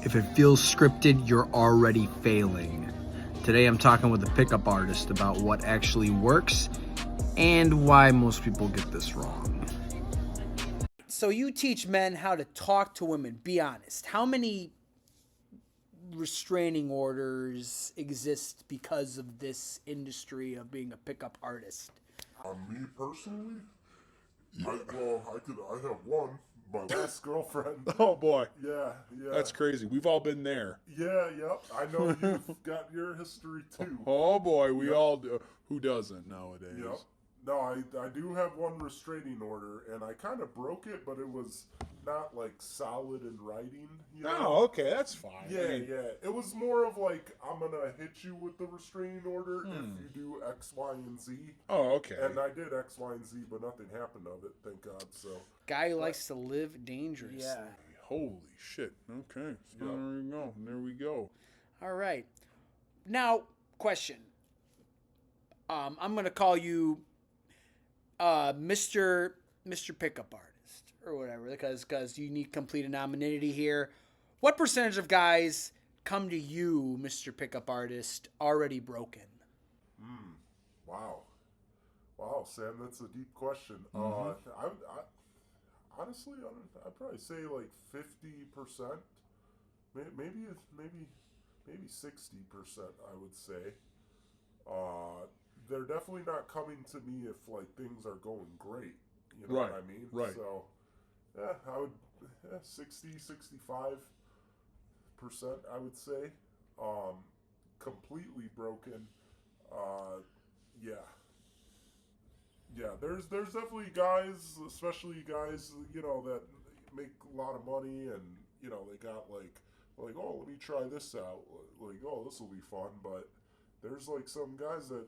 If it feels scripted, you're already failing. Today I'm talking with a pickup artist about what actually works and why most people get this wrong. So you teach men how to talk to women. Be honest. How many restraining orders exist because of this industry of being a pickup artist? Me personally, I have one. My last girlfriend. Oh boy, Yeah. that's crazy. We've all been there. Yeah, yep. I know you've got your history too. Oh boy, we Yep. all do. Who doesn't nowadays? Yep. No, I do have one restraining order, and I kind of broke it, but it was not like solid in writing. You know? Oh, okay, that's fine. Yeah, I mean, yeah. It was more of like, I'm gonna hit you with the restraining order if you do X, Y, and Z. Oh, okay. And I did X, Y, and Z, but nothing happened of it, thank God. So. Guy who likes to live dangerously. Yeah. Holy shit. Okay, so Yep. there we go. There we go. All right. Now, question. I'm gonna call you Mr. Pickup Artist or whatever, because you need complete anonymity here. What percentage of guys come to you, Mr. Pickup Artist, already broken? Wow, Sam, that's a deep question. Honestly, I'd probably say like 50%, maybe 60%. I would say. They're definitely not coming to me if like things are going great. You know Right, what I mean? right. So, I would 65%. I would say. Completely broken. Yeah. Yeah, there's definitely guys, especially guys, that make a lot of money, and they got like oh, let me try this out, like oh, this will be fun. But there's like some guys that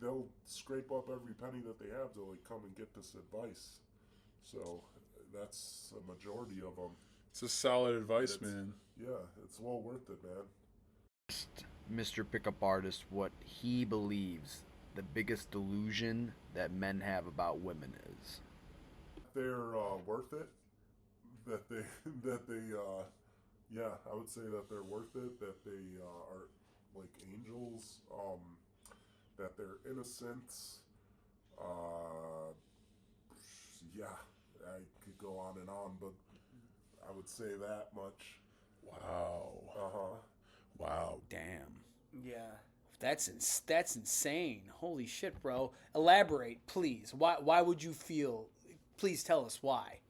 they'll scrape up every penny that they have to like come and get this advice. So that's a majority of them. It's a solid advice, man. Yeah, it's well worth it, man. Mr. Pickup Artist, what he believes the biggest delusion that men have about women is. They're worth it. That they yeah, I would say that they're worth it. That they are like angels. That they're innocent. Yeah, I could go on and on, but I would say that much. Wow. Wow. Damn. Yeah. That's insane. Holy shit, bro. Elaborate, please. Why would you feel? Please tell us why.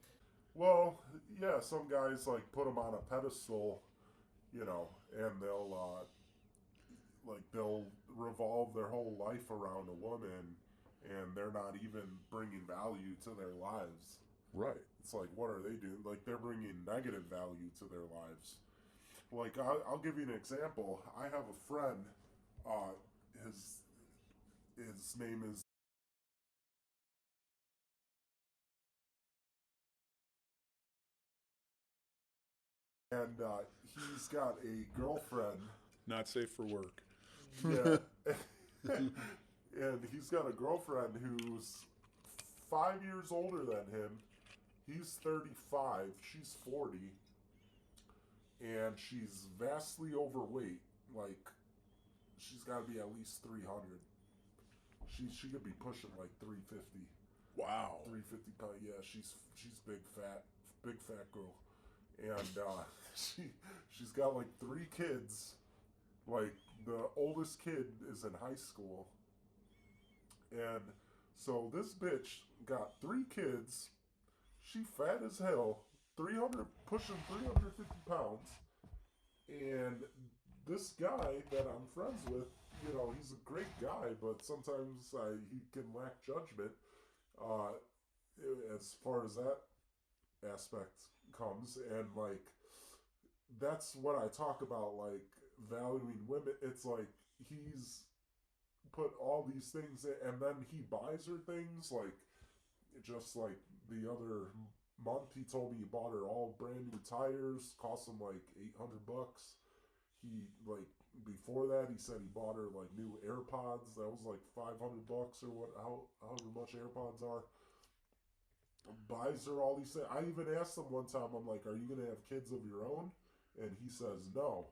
Well, yeah, some guys like put them on a pedestal, and they'll revolve their whole life around a woman, and they're not even bringing value to their lives. Right. It's like, what are they doing? Like, they're bringing negative value to their lives. Like, I'll give you an example. I have a friend. His name is. And he's got a girlfriend. Not safe for work. Yeah. And he's got a girlfriend who's 5 years older than him. He's 35. She's 40. And she's vastly overweight. Like, she's got to be at least 300. She could be pushing like 350. Wow. 350 pounds. Yeah, she's big fat girl. And she's got like 3 kids. Like, the oldest kid is in high school. And so this bitch got 3 kids. She fat as hell, pushing 350 pounds. And this guy that I'm friends with, he's a great guy, but sometimes he can lack judgment as far as that aspect comes. And like, that's what I talk about, like valuing women. It's like he's put all these things in, and then he buys her things. Like, just like the other month, he told me he bought her all brand new tires, cost him like $800. He like, before that, he said he bought her like new AirPods. That was like $500 or what? However much AirPods are. Buys her all these things. I even asked him one time, I'm like, "Are you gonna have kids of your own?" And he says no.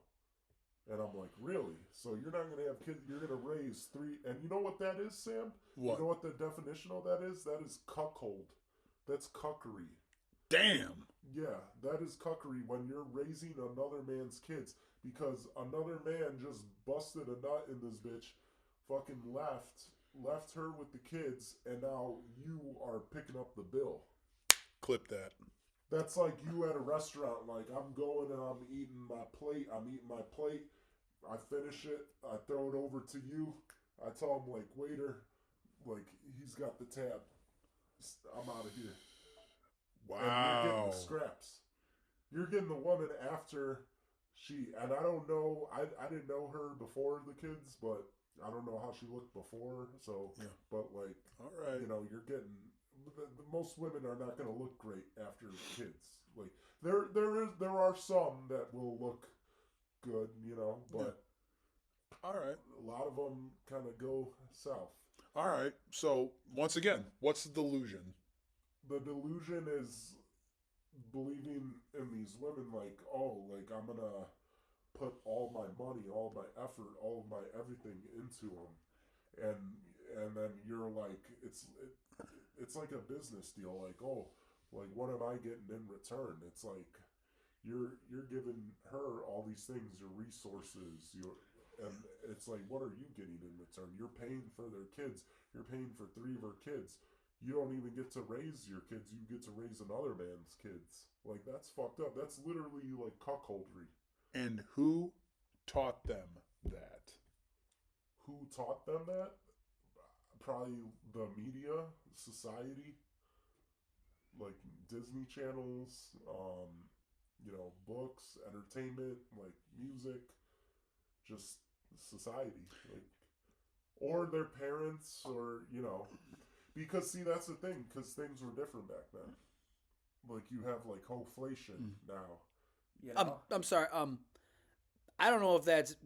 And I'm like, really? So you're not going to have kids? You're going to raise three? And you know what that is, Sam? What? You know what the definition of that is? That is cuckold. That's cuckery. Damn. Yeah, that is cuckery when you're raising another man's kids because another man just busted a nut in this bitch, fucking left her with the kids, and now you are picking up the bill. Clip that. That's like you at a restaurant, like I'm going and I'm eating my plate, I finish it, I throw it over to you, I tell him like, waiter, like he's got the tab, I'm out of here. And you're getting Wow. the scraps. You're getting the woman after and I don't know, I didn't know her before the kids, but I don't know how she looked before, so, Yeah. but like, All right. you know, you're getting, most women are not going to look great after kids. Like, there are some that will look good, you know, but All right. a lot of them kind of go south. All right. So once again, what's the delusion? The delusion is believing in these women like, oh, like I'm gonna put all my money, all my effort, all of my everything into them, and then you're like, it's like a business deal. Like, oh, like what am I getting in return? It's like you're giving her all these things, your resources, and it's like, what are you getting in return? You're paying for their kids. You're paying for 3 of her kids. You don't even get to raise your kids. You get to raise another man's kids. Like, that's fucked up. That's literally like cuckoldry. And who taught them that? Who taught them that? Probably the media, society, like Disney channels, you know, books, entertainment, like music, just society, like, or their parents, or you know, because see that's the thing, because things were different back then. Like you have like hoflation now. You know? I'm sorry. I don't know if that's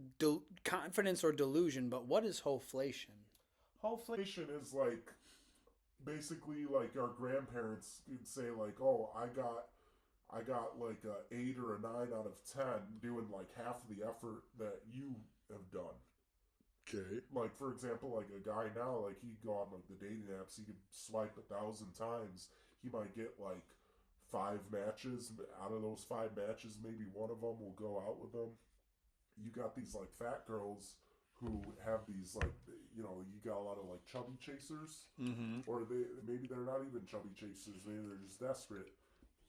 confidence or delusion, but what is hoflation? Hoflation is like basically like our grandparents could say like, oh, I got like a 8 or a 9 out of 10 doing like half of the effort that you have done. Okay. Like for example, like a guy now, like he'd go on like the dating apps, he could swipe 1,000 times, he might get like 5 matches. Out of those 5 matches, maybe one of them will go out with them. You got these like fat girls who have these like, you know, you got a lot of like chubby chasers, or maybe they're not even chubby chasers, maybe they're just desperate,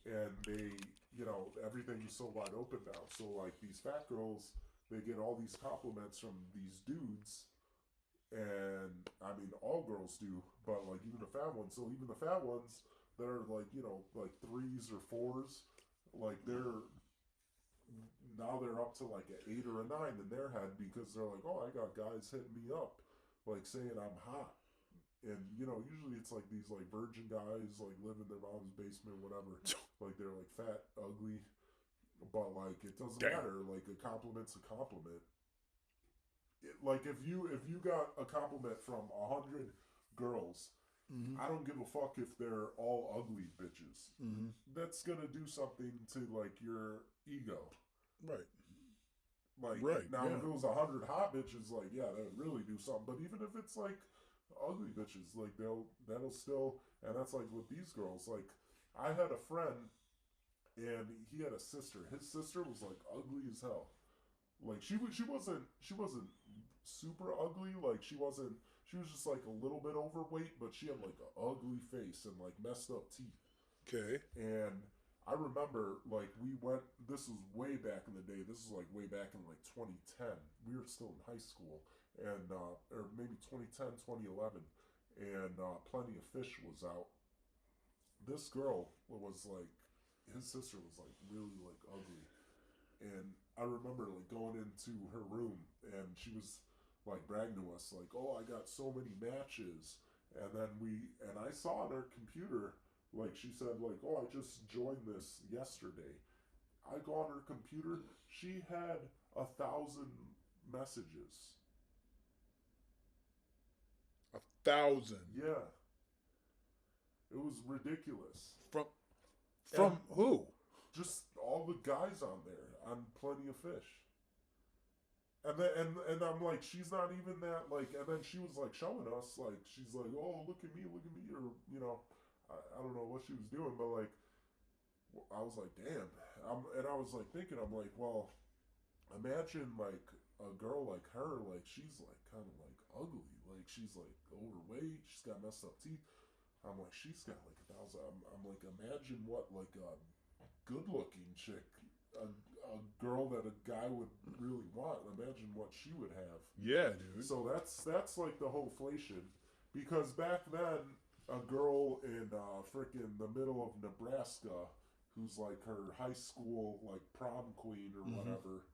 and they, you know, everything's so wide open now. So like these fat girls, they get all these compliments from these dudes, and I mean all girls do, but like even the fat ones. So even the fat ones that are like, you know, like 3s or 4s, like they're up to like an 8 or a 9 in their head because they're like, oh, I got guys hitting me up, like saying I'm hot. And you know, usually it's like these like virgin guys like live in their mom's basement, whatever. Like they're like fat, ugly, but like it doesn't matter. Like a compliment's a compliment. Like if you got a compliment from 100 girls, I don't give a fuck if they're all ugly bitches. That's gonna do something to like your ego. Right. Like right, now, yeah. if it was 100 hot bitches, like yeah, that would really do something. But even if it's like ugly bitches, like that'll still, and that's like with these girls. Like I had a friend, and he had a sister. His sister was like ugly as hell. Like she wasn't super ugly. Like she was just like a little bit overweight, but she had like an ugly face and like messed up teeth. Okay. And I remember, like, this was way back in the day. This was, like, way back in, like, 2010. We were still in high school. And, or maybe 2010, 2011. And Plenty of Fish was out. This girl was, like, his sister was, like, really, like, ugly. And I remember, like, going into her room, and she was, like, bragging to us, like, oh, I got so many matches. And then I saw on her computer, like she said, like, oh, I just joined this yesterday. I go on her computer. She had 1,000 messages. 1,000. Yeah. It was ridiculous. From who? just all the guys on there on Plenty of Fish. And then and I'm like, she's not even that like. And then she was like showing us like, she's like, oh look at me, or I don't know what she was doing, but like I was like, damn. And I was like thinking, I'm like, well, imagine like a girl like her, like she's like kind of like ugly, like she's like overweight, she's got messed up teeth. I'm like, she's got like 1,000. I'm like, imagine what like a good looking chick, a girl that a guy would really want. Imagine what she would have. Yeah, dude. So that's like the whole inflation, because back then a girl in frickin' the middle of Nebraska, who's like her high school like prom queen or whatever,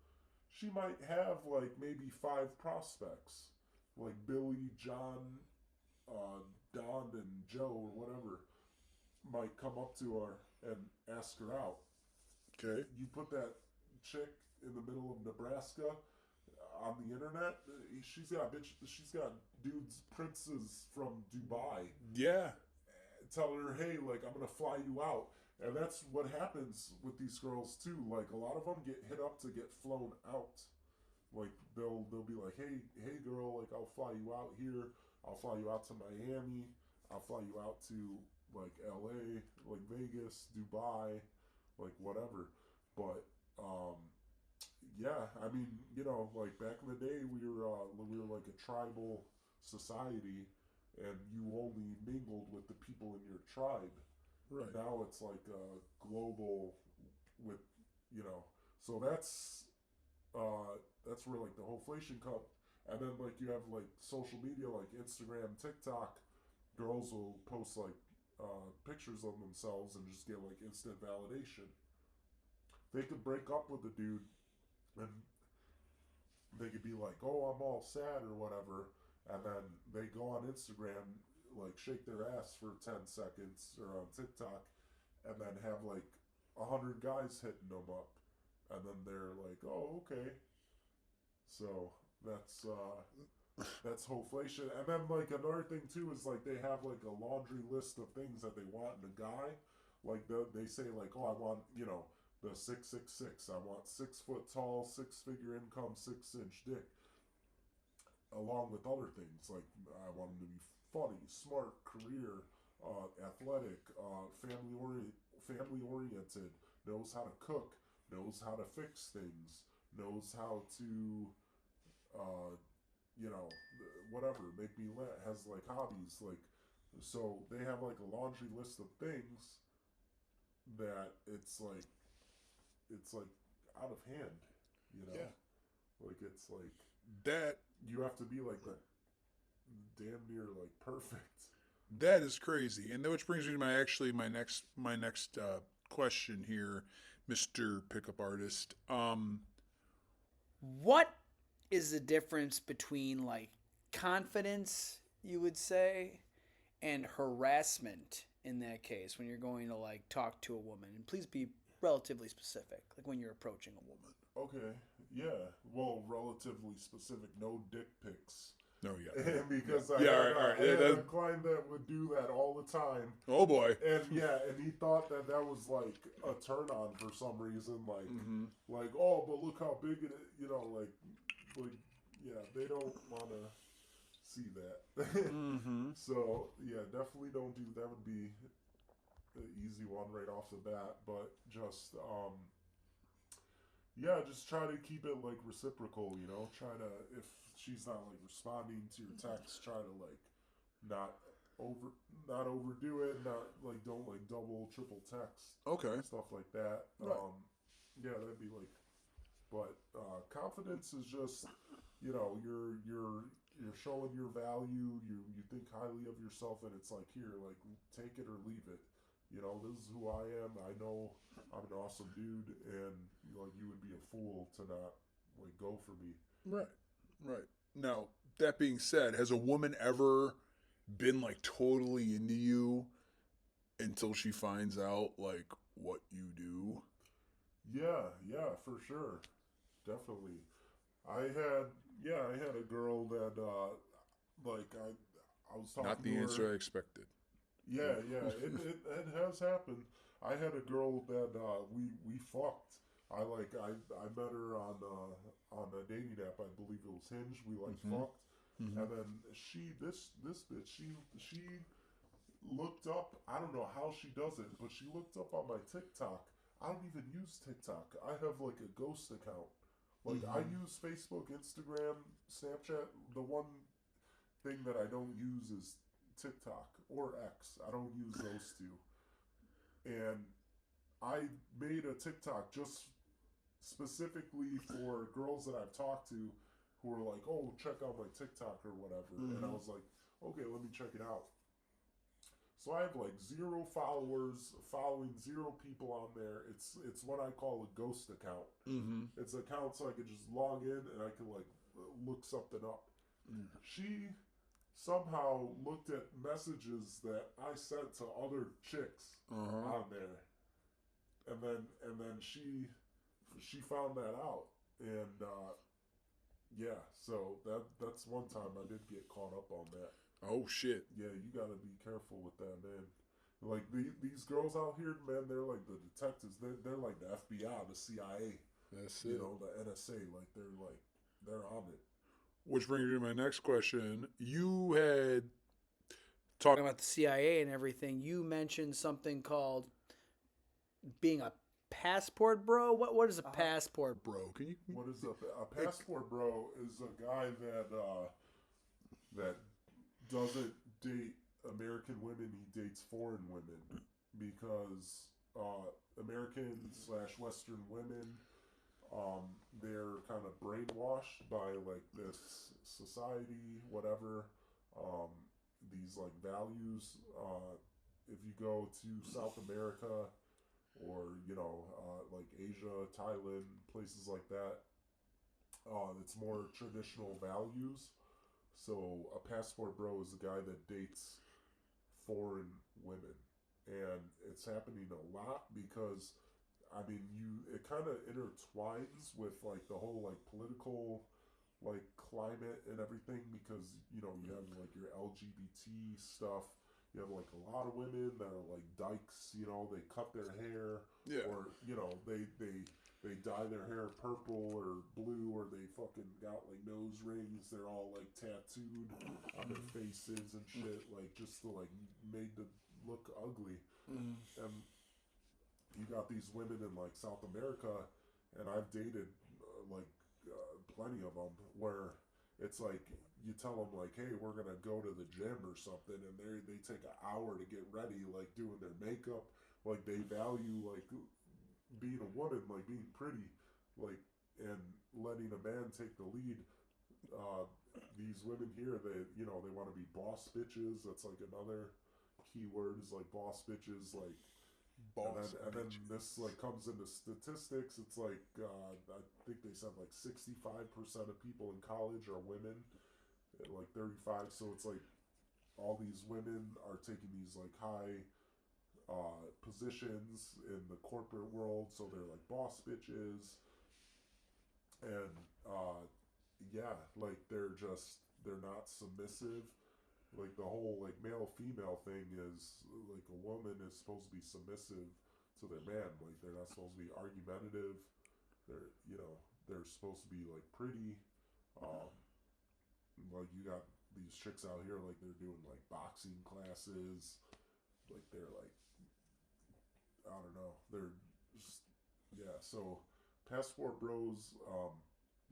she might have like maybe 5 prospects, like Billy, John, Don, and Joe or whatever, might come up to her and ask her out. Okay. You put that chick in the middle of Nebraska on the internet, she's got dudes, princes from Dubai, Yeah. tell her, hey, like I'm gonna fly you out. And that's what happens with these girls too. Like a lot of them get hit up to get flown out. Like they'll be like, hey girl, like I'll fly you out here. I'll fly you out to Miami. I'll fly you out to like LA, like Vegas, Dubai, like whatever. But yeah, I mean, like back in the day, we were like a tribal society, and you only mingled with the people in your tribe. Right. Now it's like a global, with so that's where like the whole inflation comes. And then like you have like social media like Instagram, TikTok. Girls will post like pictures of themselves and just get like instant validation. They could break up with a dude and they could be like, oh, I'm all sad or whatever, and then they go on Instagram, like shake their ass for 10 seconds, or on TikTok, and then have like 100 guys hitting them up, and then they're like, oh, okay. So that's inflation. And then like another thing too is like they have like a laundry list of things that they want in a guy. Like they say like, oh, I want the 666. I want 6 foot tall, 6-figure income, 6-inch dick. Along with other things like I want him to be funny, smart, career, athletic, family oriented, knows how to cook, knows how to fix things, knows how to, whatever, make me laugh, has like hobbies, like, so they have like a laundry list of things that it's like out of hand, Yeah. like it's like That you have to be like damn near like perfect. that is crazy, and which brings me to my next question here, Mister Pickup Artist. What is the difference between like confidence, you would say, and harassment in that case when you're going to like talk to a woman? And please be relatively specific, like when you're approaching a woman. Okay, yeah. Well, relatively specific. No dick pics. No, yeah, Because yeah. I had a That- client that would do that all the time. oh boy. And and he thought that was like a turn on for some reason. Like, oh, but look how big it is. Like, yeah, they don't want to see that. So yeah, definitely don't do that. Would be the easy one right off the bat. But just yeah, just try to keep it like reciprocal. Try to, if she's not like responding to your text, try to like not overdo it. Not like, don't like double, triple text. Okay. Stuff like that. Right. Yeah, that'd be like. But confidence is just, you're showing your value. You think highly of yourself, and it's like, here, like, take it or leave it. This is who I am. I know I'm an awesome dude, and like you would be a fool to not like go for me. Right. Right. Now, that being said, has a woman ever been like totally into you until she finds out like what you do? Yeah, for sure, definitely. I had a girl that like I was talking Not the to answer her. I expected. Yeah, it has happened. I had a girl that we fucked. I met her on a dating app. I believe it was Hinge. We like Mm-hmm. fucked, Mm-hmm. and then this bitch she looked up. I don't know how she does it, but she looked up on my TikTok. I don't even use TikTok. I have like a ghost account. Like I Mm-hmm. use Facebook, Instagram, Snapchat. The one thing that I don't use is TikTok or X. I don't use those two. And I made a TikTok just specifically for girls that I've talked to who are like, "Oh, check out my TikTok or whatever." And I Mm-hmm. was like, "Okay, let me check it out." So I have like 0 followers, following 0 people on there. It's what I call a ghost account. Mm-hmm. It's an account so I can just log in and I can like look something up. She somehow looked at messages that I sent to other chicks Uh-huh. on there, and then she found that out, and yeah, so that's one time I did get caught up on that. Oh shit. Yeah, you got to be careful with that, man. Like these girls out here, man, they're like the detectives. They're like the FBI, the CIA, That's you it. know, the NSA. Like they're on it. Which brings me to my next question. You had Talking talked. about the CIA and everything, you mentioned something called being a passport bro. What is a passport? Bro, can you? What is a passport bro? Is a guy that doesn't date American women. He dates foreign women because American slash Western women, they're kind of brainwashed by like this society, whatever. Um, these like values. If you go to South America or like Asia, Thailand, places like that, it's more traditional values. So a passport bro is a guy that dates foreign women, and it's happening a lot because I mean it kind of intertwines with like the whole like political like climate and everything because you have like your LGBT stuff. You have like a lot of women that are like dykes. They cut their hair, Yeah. or they dye their hair purple or blue, or they fucking got like nose rings. They're all like tattooed on their faces and shit, like just to like made to look ugly. And you got these women in like South America, and I've dated plenty of them where it's like you tell them like, hey, we're gonna go to the gym or something, and they take an hour to get ready, like doing their makeup. Like they value like being a woman, like being pretty, like and letting a man take the lead. Uh, these women here, they want to be boss bitches. That's like another key word is like boss bitches, like Boss. and then this like comes into statistics. It's like I think they said like 65% of people in college are women, like 35. So it's like all these women are taking these like high positions in the corporate world. So they're like boss bitches, and yeah, like they're not submissive. Like the whole like male female thing is like a woman is supposed to be submissive to their man. Like they're not supposed to be argumentative. They're supposed to be like pretty. Um, like you got these chicks out here like they're doing like boxing classes. Like they're like I don't know. They're just yeah. So passport bros,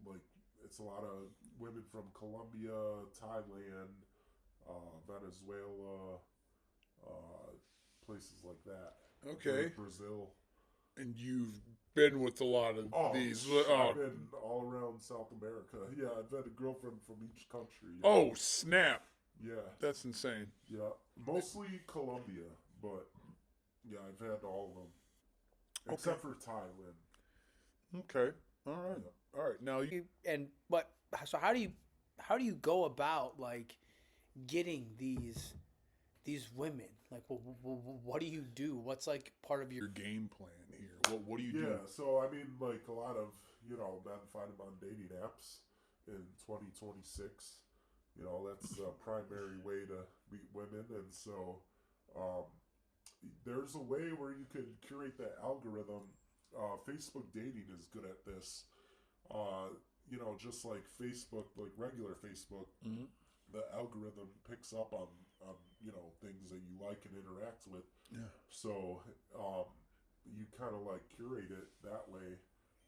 like it's a lot of women from Colombia, Thailand, Venezuela, uh, places like that. Okay. Brazil. And you've been with a lot of Oh, these. I've been all around South America. Yeah, I've had a girlfriend from each country. Yeah. Oh snap! Yeah. That's insane. Yeah. Mostly Colombia, but yeah, I've had all of them. Except for Thailand. Okay. All right. Yeah. All right. Now you. And but so how do you go about like getting these women? Like, what do you do? What's like part of Your your game plan here. What do you Yeah, do? so I mean, like a lot of men find them on dating apps in 2026. That's the primary way to meet women, and so um, there's a way where you could curate that algorithm. Facebook dating is good at this. Uh, just like Facebook, like regular Facebook, Mm-hmm. the algorithm picks up on things that you like and interact with. Yeah. So you kind of like curate it that way.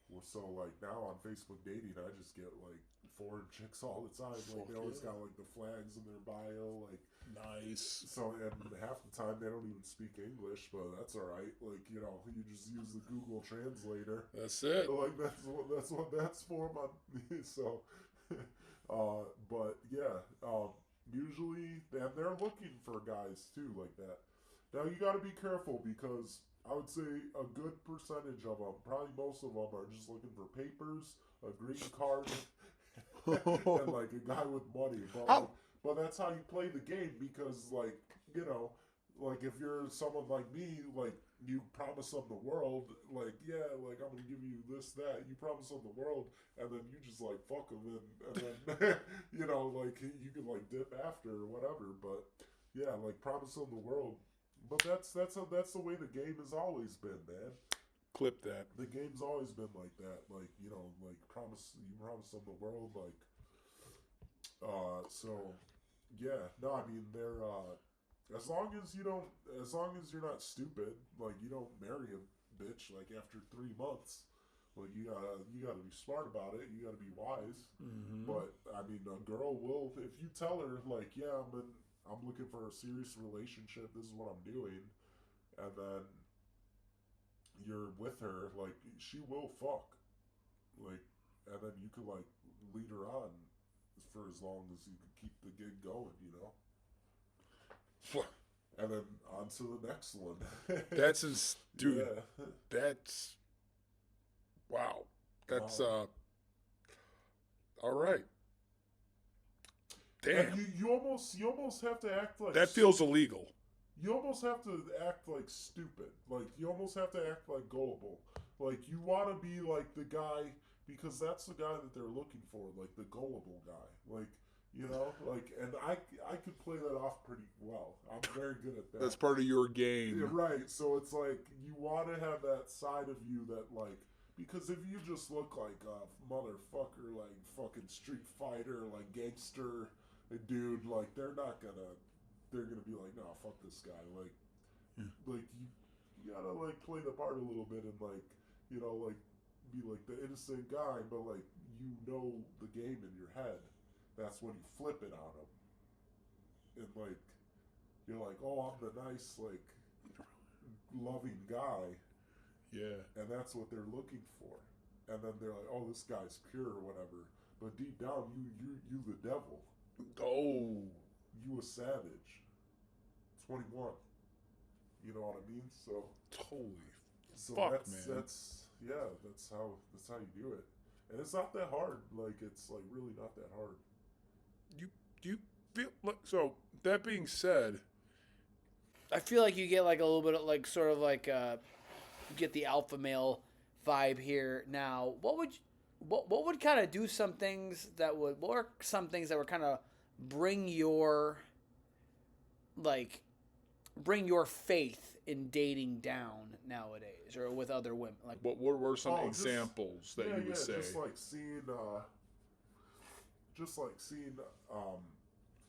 Well, so like now on Facebook dating, I just get like foreign chicks all the time. Like Fuck they always yeah. got like the flags in their bio, like Nice. so. And half the time they don't even speak English, but that's all right. Like you just use the Google Translator. That's it. Like that's what that's for. My so, but yeah, usually and they're looking for guys too like that. Now you got to be careful because I would say a good percentage of them, probably most of them, are just looking for papers, a green card, and like a guy with money. How? But that's how you play the game because like like if you're someone like me, like you promise them the world, like yeah, like I'm gonna give you this that. You promise them the world, and then you just like fuck them, and then like you can like dip after or whatever. But yeah, like promise them the world. But that's the way the game has always been, man. Clip that. The game's always been like that. Like like you promise them the world, like so yeah. No, I mean they're as long as you're not stupid, like you don't marry a bitch like after 3 months. Like you gotta be smart about it. You gotta be wise. Mm-hmm. But I mean, a girl will if you tell her like, yeah, I'm looking for a serious relationship. This is what I'm doing, and then you're with her, like she will fuck, like, and then you could like lead her on for as long as you can keep the gig going. And then on to the next one. Dude. Yeah. That's wow. That's Wow. all right. Like Damn. you almost have to act like That feels illegal. you almost have to act like stupid. Like you almost have to act like gullible. Like you want to be like the guy because that's the guy that they're looking for, like the gullible guy. Like and I could play that off pretty well. I'm very good at that. That's part of your game. Yeah, right. So it's like you want to have that side of you that like because if you just look like a motherfucker, like fucking Street Fighter, like gangster dude, like they're gonna be like, no, fuck this guy. Like, Yeah. like you gotta like play the part a little bit and like like be like the innocent guy, but like the game in your head. That's when you flip it on them, and like you're like, oh, I'm the nice like loving guy, Yeah. and that's what they're looking for. And then they're like, oh, this guy's pure or whatever. But deep down, you the devil. Oh. You a savage. 21. You know what I mean? So Totally. so Fuck, that's man. that's how you do it. And it's not that hard. Like it's like really not that hard. You feel like so. That being said, I feel like you get like a little bit of like sort of like you get the alpha male vibe here. Now, what would kind of do some things that would work? Some things that would kind of bring your like bring your faith in dating down nowadays or with other women. Like what were some Oh, just- examples that you would say? just like seeing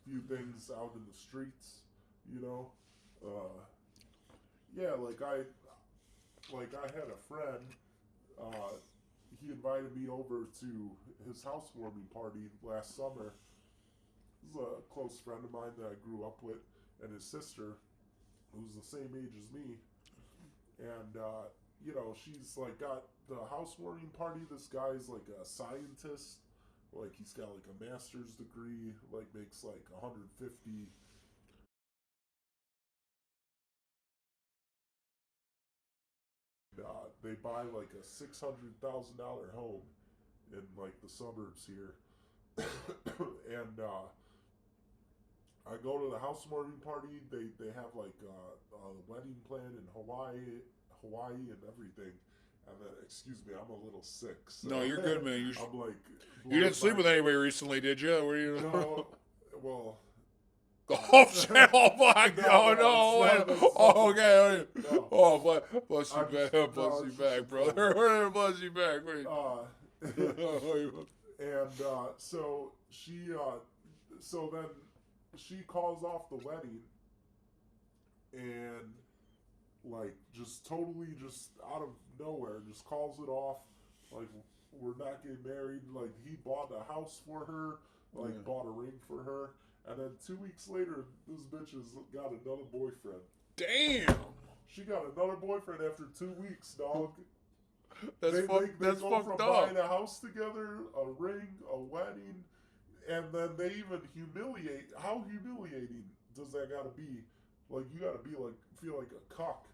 few things out in the streets, you know. Yeah, like I had a friend. He invited me over to his housewarming party last summer. This is a close friend of mine that I grew up with, and his sister, who's the same age as me. And she's like got the housewarming party. This guy's like a scientist. Like he's got like a master's degree. Like makes like 150. They buy like a $600,000 home in like the suburbs here, and I go to the housewarming party. They have like a wedding plan in Hawaii and everything. And then, excuse me, I'm a little sick. So No, you're good, man. I'm like You didn't sleep with anybody recently, did you? Were you? No, well, Oh shit! Oh my God! No, Oh it's no! not- Oh okay! No. Oh bless you I back, just- bless no, you it's just back, a brother. Bless you back. Wait. And so then she calls off the wedding, and like just totally just out of nowhere, just calls it off. Like, we're not getting married. Like, he bought a house for her, like Yeah. bought a ring for her, and then 2 weeks later, this bitch has got another boyfriend. Damn. She got another boyfriend after 2 weeks, dog. That's They that's go fucked from up. buying a house together, a ring, a wedding, and then they even humiliate. How humiliating does that gotta be? Like, you gotta be like, feel like a cuck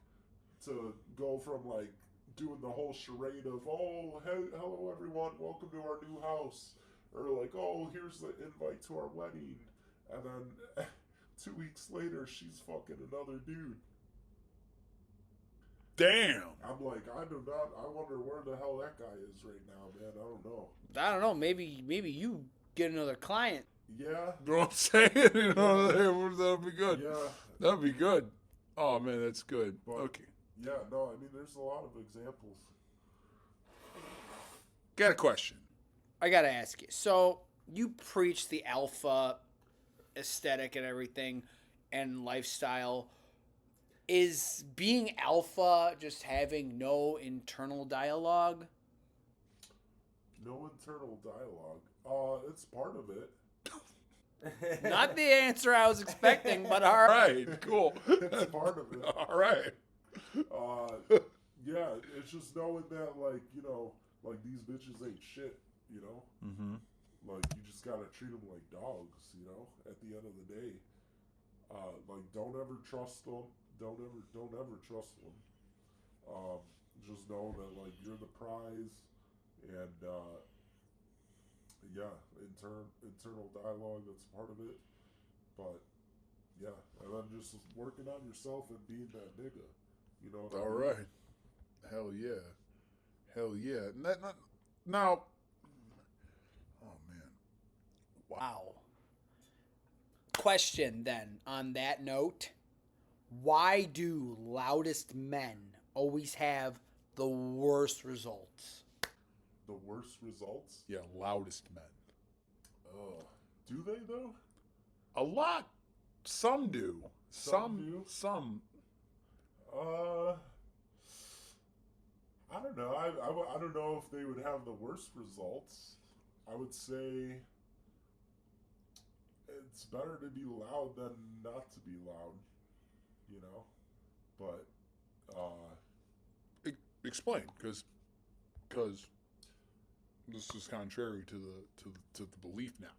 to go from like doing the whole charade of, oh, hello everyone, welcome to our new house, or like, oh, here's the invite to our wedding, and then 2 weeks later she's fucking another dude. Damn. I'm like, I wonder where the hell that guy is right now, man. I don't know. Maybe you get another client. Yeah, You know what I'm saying? You know, that'd be good. yeah, That'd be good. Oh man, that's good. But- Okay. yeah. No, I mean, there's a lot of examples. Got a question. I gotta ask you. So you preach the alpha aesthetic and everything and lifestyle. Is being alpha just having no internal dialogue? No internal dialogue. It's part of it. Not the answer I was expecting, but all All right. right. Cool. It's part of it. All right. Yeah, it's just knowing that, like, you know, like, these bitches ain't shit, you know? Mm-hmm. Like, you just gotta treat them like dogs, you know, at the end of the day. Like, don't ever trust them. Don't ever trust them. Just know that, like, you're the prize, and, yeah, internal dialogue, that's part of it. But, yeah, and then just working on yourself and being that nigga. You know what I All mean? right. Hell yeah. Hell yeah. Now. Oh man. Wow. Question then, on that note, why do loudest men always have the worst results? The worst results? Yeah, loudest men. Do they, though? A lot. Some do. Some do? Some. I don't know. I don't know if they would have the worst results. I would say it's better to be loud than not to be loud, you know? But, Explain, because this is contrary to the belief now.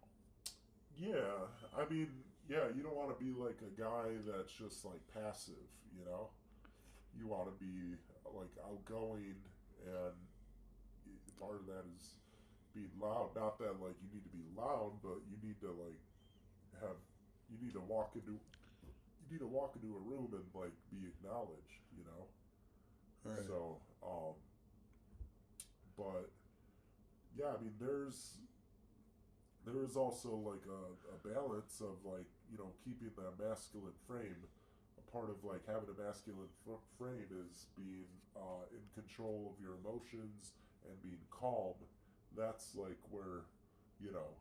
yeah, I mean, yeah, you don't want to be like a guy that's just like passive, you know? You want to be like outgoing, and part of that is being loud. Not that like you need to be loud, but you need to like you need to walk into a room and like be acknowledged, you know? Right. So, but yeah, I mean, there is also like a balance of like, you know, keeping that masculine frame. A part of like having a masculine frame is being in control of your emotions and being calm. That's like where, you know,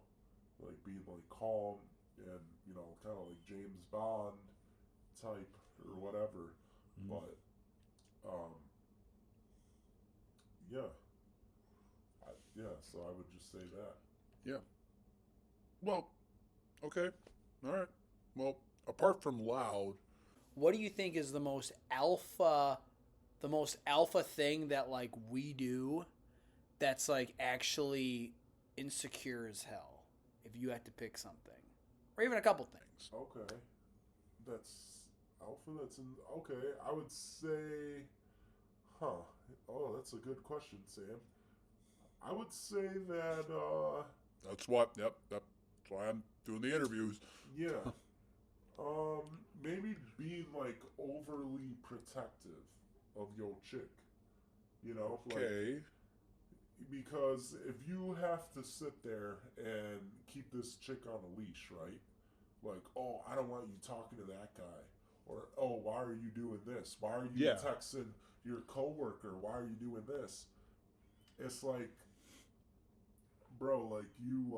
like being like calm and, you know, kind of like James Bond type or whatever. Mm-hmm. But yeah. So I would just say that. Yeah. Well, okay. All right. Well, apart from loud, What do you think is the most alpha thing that like we do that's like actually insecure as hell? If you had to pick something, or even a couple things. Okay. That's alpha. Okay. I would say, oh, that's a good question, Sam. I would say that, that's what. Yep. That's why I'm doing the interviews. yeah. Maybe being like overly protective of your chick. You know? Okay. Like, because if you have to sit there and keep this chick on a leash, right? Like, oh, I don't want you talking to that guy, or oh, why are you doing this? Why are you Yeah. texting your coworker? Why are you doing this? It's like, bro, like you,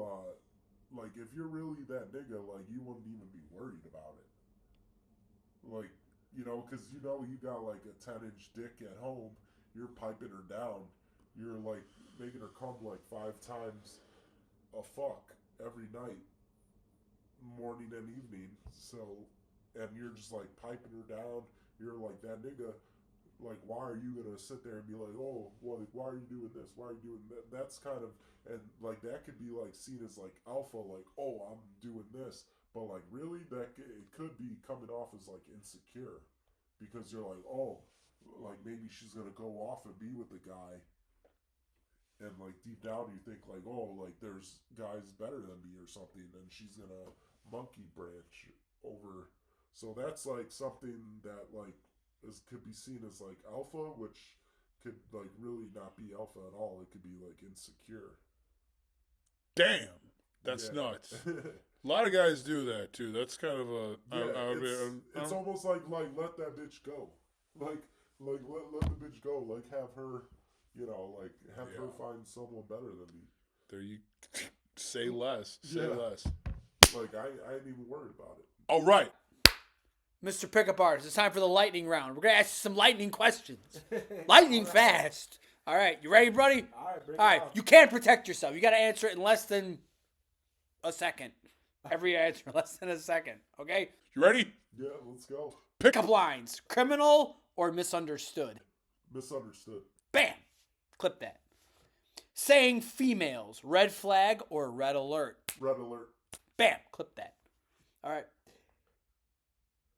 like if you're really that nigga, like you wouldn't even be worried about it. Like, because you got like a 10-inch dick at home. You're piping her down. You're like making her come like 5 times a fuck every night, morning and evening. So, and you're just like piping her down. You're like that nigga. Like, why are you gonna sit there and be like, oh, well, why are you doing this? Why are you doing that? That's kind of, and like that could be like seen as like alpha, like, oh, I'm doing this, but like really, it could be coming off as like insecure, because you're like, oh, like maybe she's gonna go off and be with the guy, and like deep down you think like, oh, like there's guys better than me or something, and she's gonna monkey branch over. So that's like something that like could be seen as like alpha, which could like really not be alpha at all. It could be like insecure. Damn, that's Yeah. nuts. A lot of guys do that too. That's kind of a It's almost like let that bitch go, like let the bitch go, like have her, like have her find someone better than me. There you say less. Say Yeah. less. Like I ain't even worried about it. All right. Mr. Pickup Artist, it's time for the lightning round. We're going to ask you some lightning questions. Lightning fast. All right, you ready, buddy? All right, bring All it right, on. you can't protect yourself. You got to answer it in less than a second. Every answer less than a second, okay? You ready? Yeah, let's go. Pickup lines. Criminal or misunderstood? Misunderstood. Bam. Clip that. Saying females. Red flag or red alert? Red alert. Bam. Clip that. All right.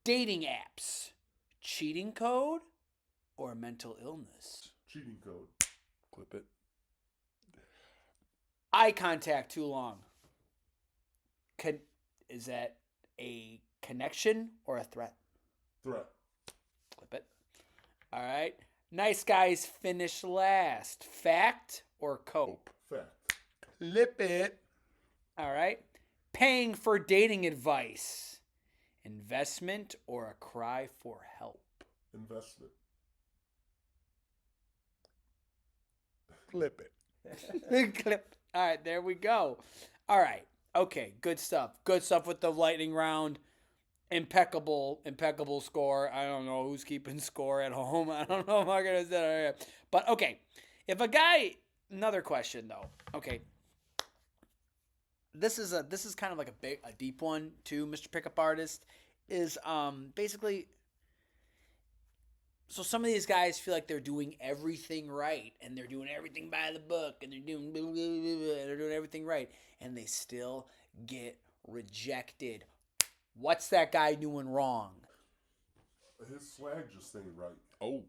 Dating apps. Cheating code or mental illness? Cheating code. Clip it. Eye contact too long. Is that a connection or a threat? Threat. Clip it. All right. Nice guys finish last. Fact or cope? Fact. Clip it. All right. Paying for dating advice. Investment or a cry for help? Investment. Clip it. Clip. All right, there we go. All right. Okay, good stuff. Good stuff with the lightning round. Impeccable score. I don't know who's keeping score at home. I don't know if I'm gonna say it. But okay. If a guy, another question though. Okay. This is kind of like a deep one too, Mr. Pickup Artist. Is basically, so some of these guys feel like they're doing everything right and they're doing everything by the book and they're doing blah, blah, blah, blah, and they're doing everything right and they still get rejected. What's that guy doing wrong? His swag just ain't right. Oh,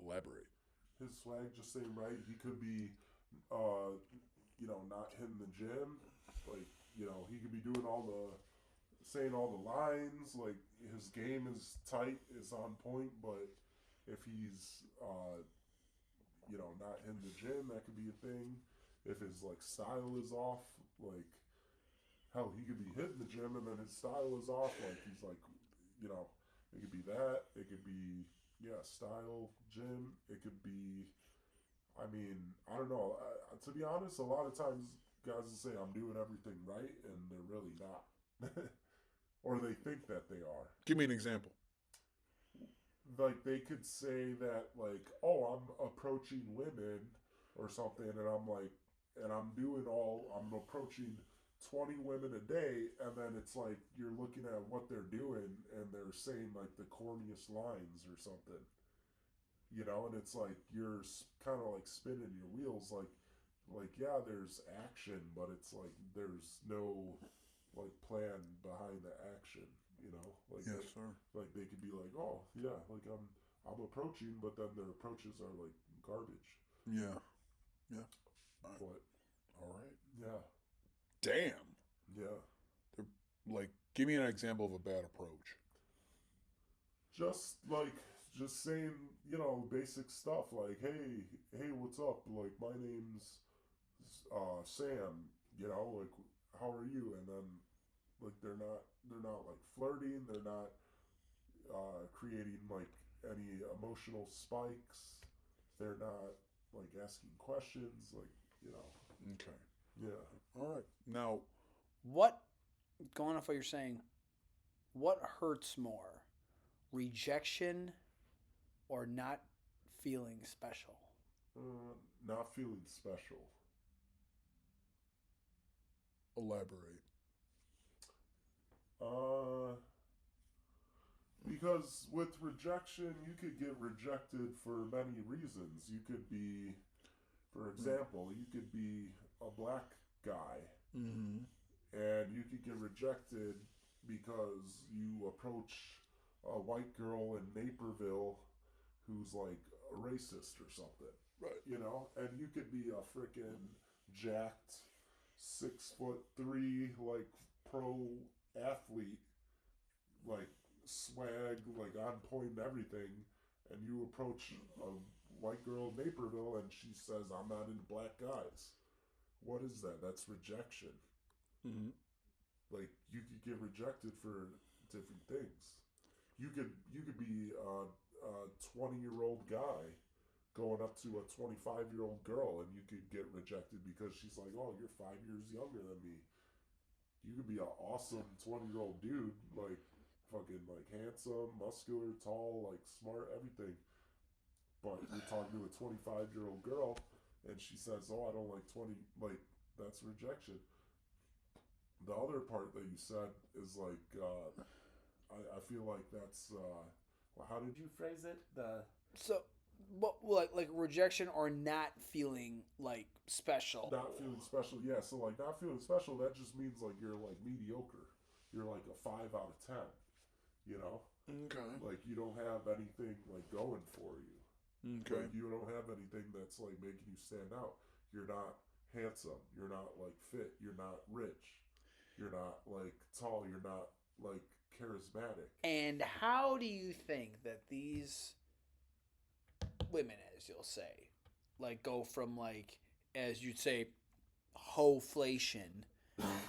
elaborate. His swag just ain't right. He could be, not hitting the gym. Like, he could be doing saying all the lines. Like, his game is tight, is on point. But if he's, not hitting the gym, that could be a thing. If his, like, style is off, like, hell, he could be hitting the gym and then his style is off. Like, he's like, it could be that. It could be, style, gym. It could be, I don't know. To be honest, a lot of times guys will say, I'm doing everything right, and they're really not. Or they think that they are. Give me an example. Like, they could say that, like, oh, I'm approaching women or something, and I'm like, I'm approaching 20 women a day, and then it's like you're looking at what they're doing and they're saying like the corniest lines or something, and it's like you're kind of like spinning your wheels, like yeah, there's action, but it's like there's no like plan behind the action, like Yes, sir. like they could be like, oh yeah, like I'm approaching, but then their approaches are like garbage. Yeah. But All right. yeah. Damn. Yeah. Like, give me an example of a bad approach. Just saying, basic stuff like, hey, what's up? Like, my name's Sam, like, how are you? And then, Like they're not like flirting. They're not creating like any emotional spikes. They're not like asking questions. Like Okay. yeah. All right. Now, What, going off what you're saying, what hurts more, rejection or not feeling special? Not feeling special. elaborate. Uh, because with rejection, you could get rejected for many reasons. You could be, for example, you could be a black guy Mm-hmm. and you could get rejected because you approach a white girl in Naperville who's like a racist or something, Right. and you could be a freaking jacked 6'3" like pro athlete, like swag, like on point and everything, and you approach a white girl in Naperville and she says, "I'm not into black guys." What is that? That's rejection. Mm-hmm. Like you could get rejected for different things. You could be a 20-year-old guy going up to a 25-year-old girl and you could get rejected because she's like, "Oh, you're 5 years younger than me." You could be an awesome 20-year-old dude, like fucking like handsome, muscular, tall, like smart, everything. But you're talking to a 25-year-old girl and she says, "Oh, I don't like 20." Like that's rejection. The other part that you said is like, I feel like that's, well, how did you phrase it? So, what, like rejection or not feeling like special? Not feeling special. Yeah, so like not feeling special, that just means like you're like mediocre. You're like a 5 out of 10. Okay. Like you don't have anything like going for you. Okay. Like you don't have anything that's like making you stand out. You're not handsome. You're not like fit. You're not rich. You're not like tall. You're not like charismatic. And how do you think that these women, as you'll say, like go from like, as you'd say, hoflation?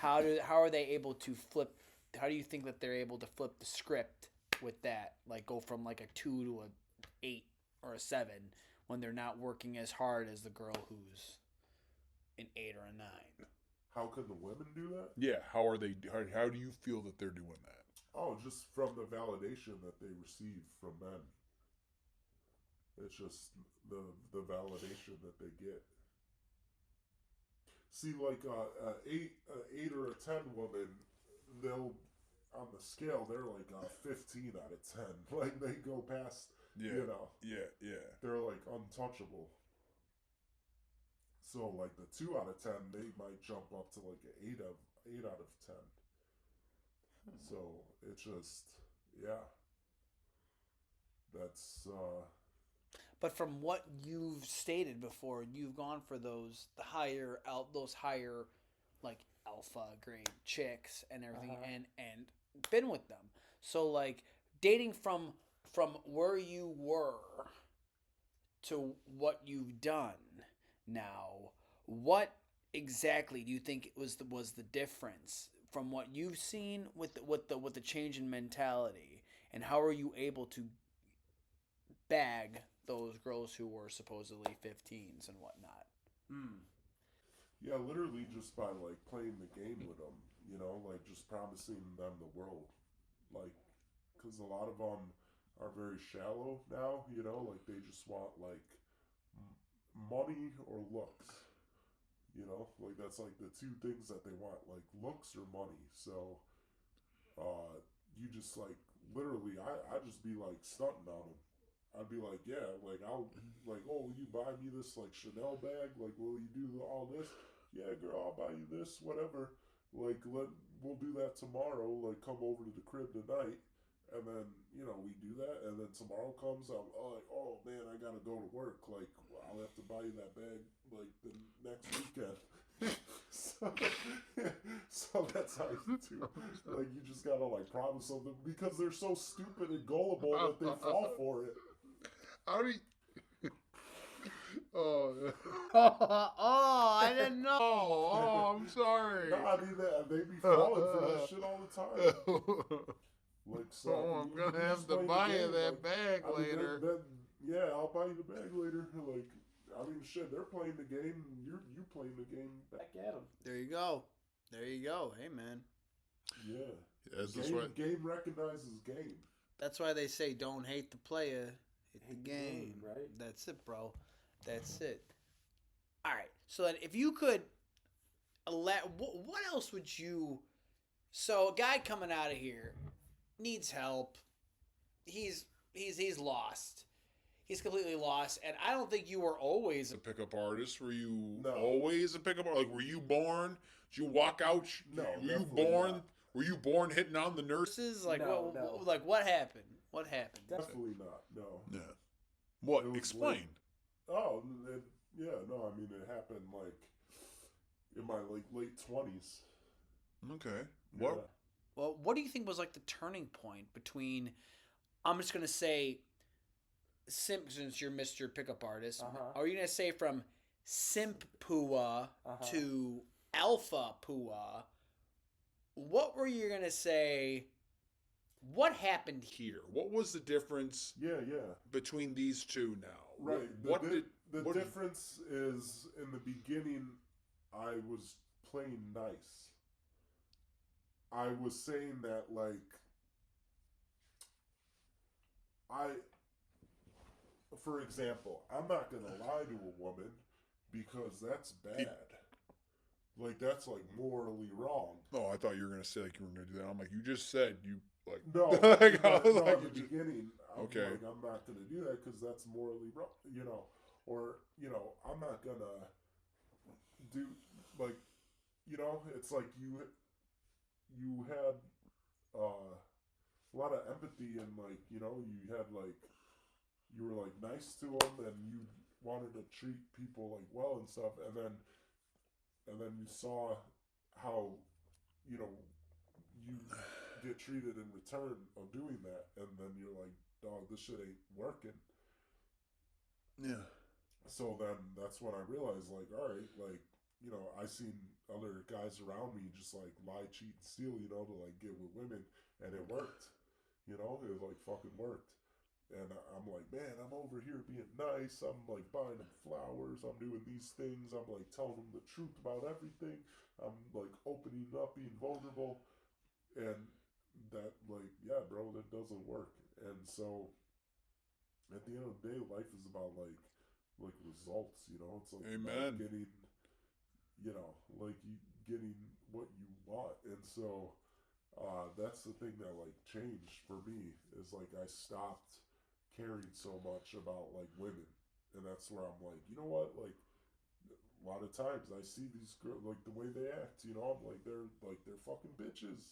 How are they able to flip? How do you think that they're able to flip the script with that? Like go from like a 2 to a 8 or a 7 when they're not working as hard as the girl who's an 8 or a 9. How could the women do that? Yeah. How are they? How do you feel that they're doing that? Oh, just from the validation that they receive from men. It's just the validation that they get. See, like eight or a 10 woman, they'll on the scale they're like a 15 out of 10. Like they go past, Yeah. Yeah. Yeah. they're like untouchable. So like the 2 out of 10, they might jump up to like an 8 out of 10. So it's just yeah. That's But from what you've stated before, you've gone for those higher like alpha grade chicks and everything, and been with them. So like dating from where you were to what you've done now, what exactly do you think was the difference from what you've seen with the change in mentality, and how are you able to bag those girls who were supposedly 15s and whatnot? yeah, literally just by like playing the game with them, like just promising them the world, like because a lot of them are very shallow now, like they just want like money or looks, like that's like the two things that they want, like looks or money. So you just like literally I just be like stunting on them. I'd be like, yeah, like I'll like, "Oh, will you buy me this like Chanel bag? Like, will you do all this? Yeah, girl, I'll buy you this, whatever. Like, we'll do that tomorrow. Like, come over to the crib tonight." And then we do that, and then tomorrow comes, I'm like, "Oh man, I gotta go to work. Like, I'll have to buy you that bag like the next weekend." so that's how you do. Like, you just gotta like promise something because they're so stupid and gullible that they fall for it. How do you? Oh. Oh, I didn't know. Oh, I'm sorry. Nah, they be falling for that shit all the time. Like, so Oh, I'm gonna have just to play the buy you game, that like, bag I mean, later. yeah, I'll buy you the bag later. Like, I mean, shit, they're playing the game. You playing the game back at them. There you go. There you go. Hey, man. Yeah. That's just what. Game recognizes game. That's why they say don't hate the player, hate the Hate the game. game, right? That's it, bro. That's it. All right. So then, if you could, what else would you? So a guy coming out of here needs help. He's lost. He's completely lost, and I don't think you were always A pickup artist? Were you No. always a pickup artist? Like, were you born? Did you walk out? No, Were you definitely born? not. Were you born hitting on the nurse? nurses. Like No, what happened? What happened? Definitely not. No. Yeah. What? It was Explain. Oh, yeah. No, I mean, it happened like in my late 20s. Okay. What? Yeah. Well, what do you think was like the turning point between? I'm just gonna say, since you're Mr. Pickup Artist, are you gonna say from simp pua to alpha pua? What were you gonna say? What happened here? Here. What was the difference Yeah. between these two now? Right. What The what- difference is in the beginning, I was playing nice. I was saying that, like, for example, I'm not going to lie to a woman because that's bad. Like, that's, like, morally wrong. Oh, I thought you were gonna say like you were gonna do that. I'm like, you just said you like. No, Like, I no, was no, like, in the you just- beginning, I'm Okay. like, I'm not going to do that because that's morally wrong, or, I'm not going to do, like, it's like you had a lot of empathy and, like, you had, like, you were, like, nice to them and you wanted to treat people, like, well and stuff, and then you saw how, you get treated in return of doing that, and then you're like, dog, this shit ain't working. Yeah. So then that's when I realized, like, all right, like, I seen other guys around me just, like, lie, cheat, steal, to, like, get with women, and it worked. It, like, fucking worked. And I'm like, man, I'm over here being nice. I'm, like, buying them flowers. I'm doing these things. I'm, like, telling them the truth about everything. I'm, like, opening up, being vulnerable. And that, like, yeah, bro, that doesn't work. And so at the end of the day, life is about, like results, It's like Amen. about getting, like getting what you want. And so that's the thing that, like, changed for me is, like, I stopped caring so much about, like, women. And that's where I'm like, you know what, like, a lot of times I see these girls, like, the way they act, I'm like, they're fucking bitches.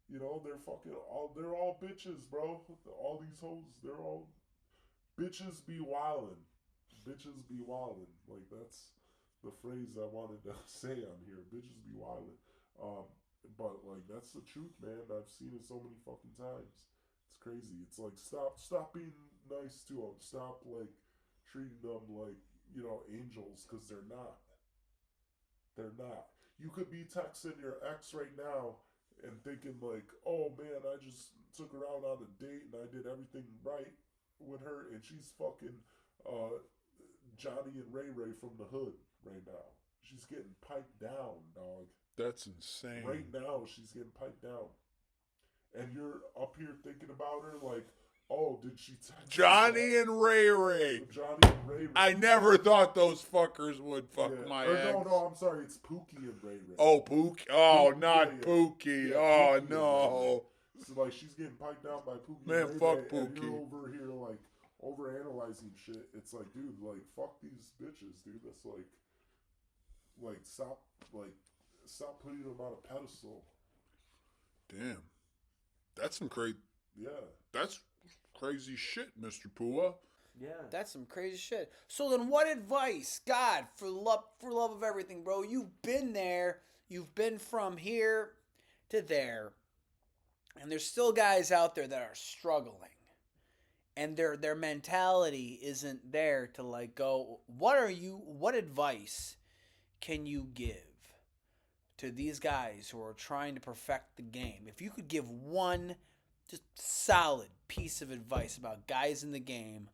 They're all bitches, bro. All these hoes, they're all bitches be wildin'. Bitches be wildin'. Like, that's the phrase I wanted to say on here. Bitches be wildin'. But, like, that's the truth, man. I've seen it so many fucking times. It's crazy. It's like, stop being nice to them. Stop, like, treating them like, angels, because they're not. They're not. You could be texting your ex right now and thinking, like, oh man, I just took her out on a date and I did everything right with her, and she's fucking Johnny and Ray Ray from the hood right now. She's getting piped down, dog. That's insane. Right now, she's getting piped down. And you're up here thinking about her like, oh, did she text Johnny and Ray Ray. Johnny and Ray Ray. I never thought those fuckers would fuck my or ex. No, I'm sorry. It's Pookie and Ray Ray. Oh, Pookie. Oh, Pookie, not yeah. Pookie. Yeah, Oh, Pookie and Ray Ray. no. So, like, she's getting piped down by Pookie Man, and Ray fuck Ray, and Pookie. you're over here, like, overanalyzing shit. It's like, dude, like, fuck these bitches, dude. That's stop putting them on a pedestal. Damn. That's some crazy. Yeah. That's crazy shit, Mr. Pua. Yeah, that's some crazy shit. So then, what advice, God, for love of everything, bro? You've been there. You've been from here to there, and there's still guys out there that are struggling, and their mentality isn't there to, like, go. What advice can you give to these guys who are trying to perfect the game, if you could give one just solid piece of advice about guys in the game,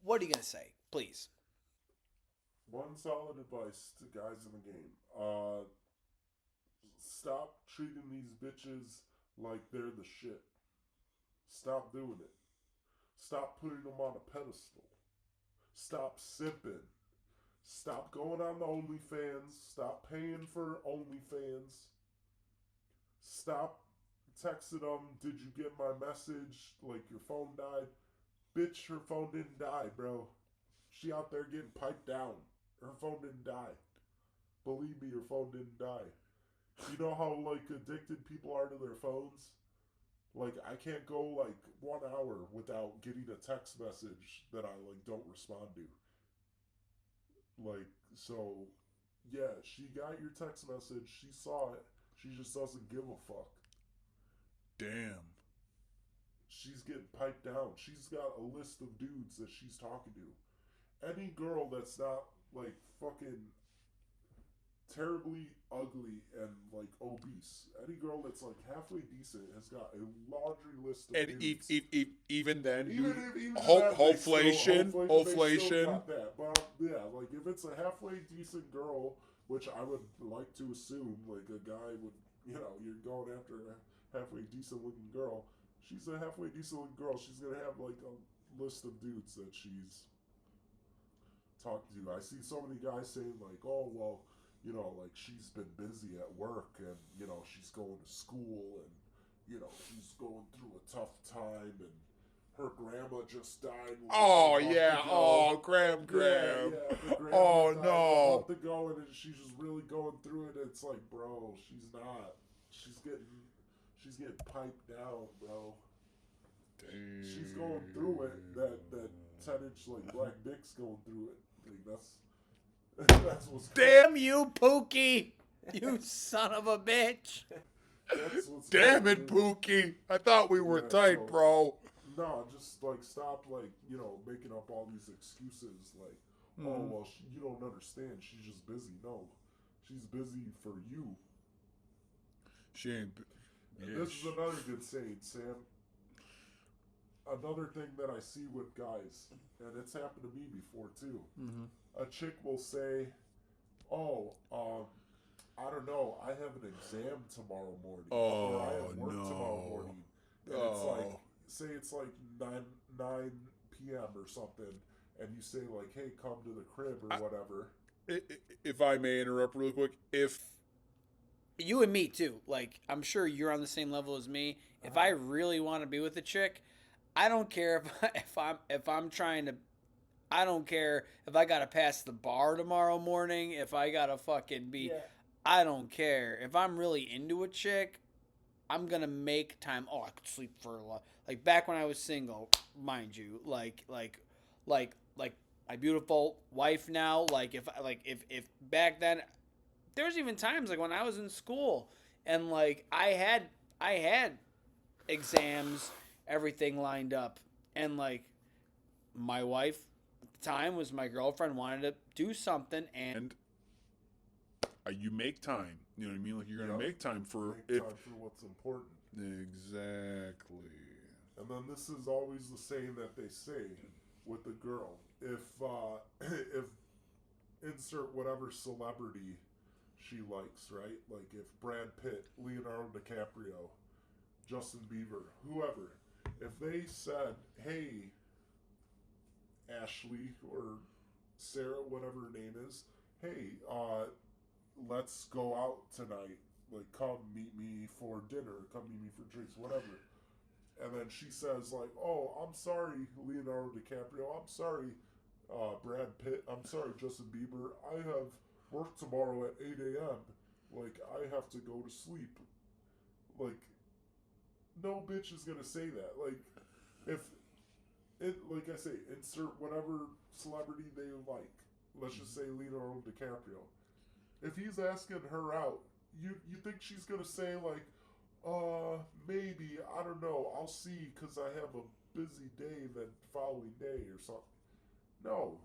what are you going to say? Please. One solid advice to guys in the game. Stop treating these bitches like they're the shit. Stop doing it. Stop putting them on a pedestal. Stop sipping. Stop going on the OnlyFans. Stop paying for OnlyFans. Stop texting them, did you get my message? Like your phone died. Bitch, her phone didn't die, bro. She out there getting piped down. Her phone didn't die. Believe me, her phone didn't die. You know how like addicted people are to their phones? Like I can't go like 1 hour without getting a text message that I like don't respond to. Like so yeah, she got your text message, she saw it, she just doesn't give a fuck. Damn. She's getting piped down. She's got a list of dudes that she's talking to. Any girl that's not like fucking terribly ugly and like obese, any girl that's like halfway decent has got a laundry list of And dudes. even then, Even hoflation. They still got that. But yeah, like if it's a halfway decent girl, which I would like to assume, like a guy would, you're going after a halfway decent looking girl. She's a halfway decent looking girl. She's gonna have like a list of dudes that she's talking to. I see so many guys saying like, oh well, like she's been busy at work and she's going to school and she's going through a tough time and her grandma just died. Oh yeah. Oh, Graham. Yeah, her grandma Oh died no. a month ago and she's just really going through it. It's like, bro, she's not. She's getting piped down, bro. Damn. She's going through it. That 10-inch like black dick's going through it. Like that's what's Damn you, Pookie! You son of a bitch! that's what's Damn going it, through. Pookie. I thought we were Yeah, tight, so- bro. No, just like stop, like making up all these excuses. Like, oh well, you don't understand. She's just busy. No, she's busy for you. She ain't. This is another good saying, Sam. Another thing that I see with guys, and it's happened to me before too. Mm-hmm. A chick will say, "Oh, I don't know. I have an exam tomorrow morning, or I have work tomorrow morning." And it's like, say it's like 9 p.m. or something, and you say like, "Hey, come to the crib or whatever." If I may interrupt real quick, if You and me too. Like, I'm sure you're on the same level as me. If I really want to be with a chick, I don't care if I'm trying to. I don't care if I gotta pass the bar tomorrow morning. If I gotta fucking be, Yeah. I don't care. If I'm really into a chick, I'm gonna make time. Oh, I could sleep for a lot. Like back when I was single, mind you. Like my beautiful wife now. Like if back then, there's even times like when I was in school and like I had exams, everything lined up, and like my wife at the time was my girlfriend wanted to do something and you make time, you know what I mean? Like you're gonna make time for Make time for what's important. Exactly. And then this is always the saying that they say with the girl. If insert whatever celebrity she likes, right? Like if Brad Pitt, Leonardo DiCaprio, Justin Bieber, whoever, if they said, "Hey, Ashley or Sarah, whatever her name is, hey, let's go out tonight. Like, come meet me for dinner. Come meet me for drinks, whatever." And then she says, like, "Oh, I'm sorry, Leonardo DiCaprio. I'm sorry, Brad Pitt. I'm sorry, Justin Bieber. I have work tomorrow at 8 a.m. Like, I have to go to sleep." Like, no bitch is gonna say that. Like, if like I say, insert whatever celebrity they like. Let's just say Leonardo DiCaprio. If he's asking her out, you think she's gonna say like, maybe, I don't know, I'll see because I have a busy day the following day or something. No,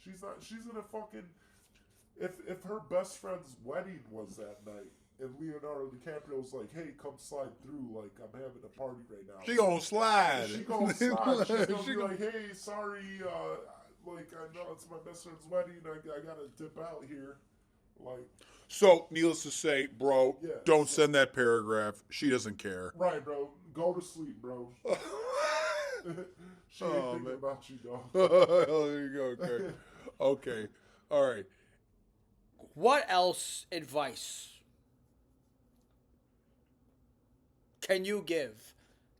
she's not. She's gonna fucking if her best friend's wedding was that night and Leonardo DiCaprio was like, "Hey, come slide through. Like I'm having a party right now." She gonna slide. She gonna slide. She's gonna She be gonna- like, "Hey, sorry. Like I know it's my best friend's wedding. I gotta dip out here." Like, So, needless to say, bro, Yeah, don't so- send that paragraph. She doesn't care. right, bro. Go to sleep, bro. She ain't Oh, thinking man. about you, dog. Oh, there you go. Okay. Okay. All right. What else advice can you give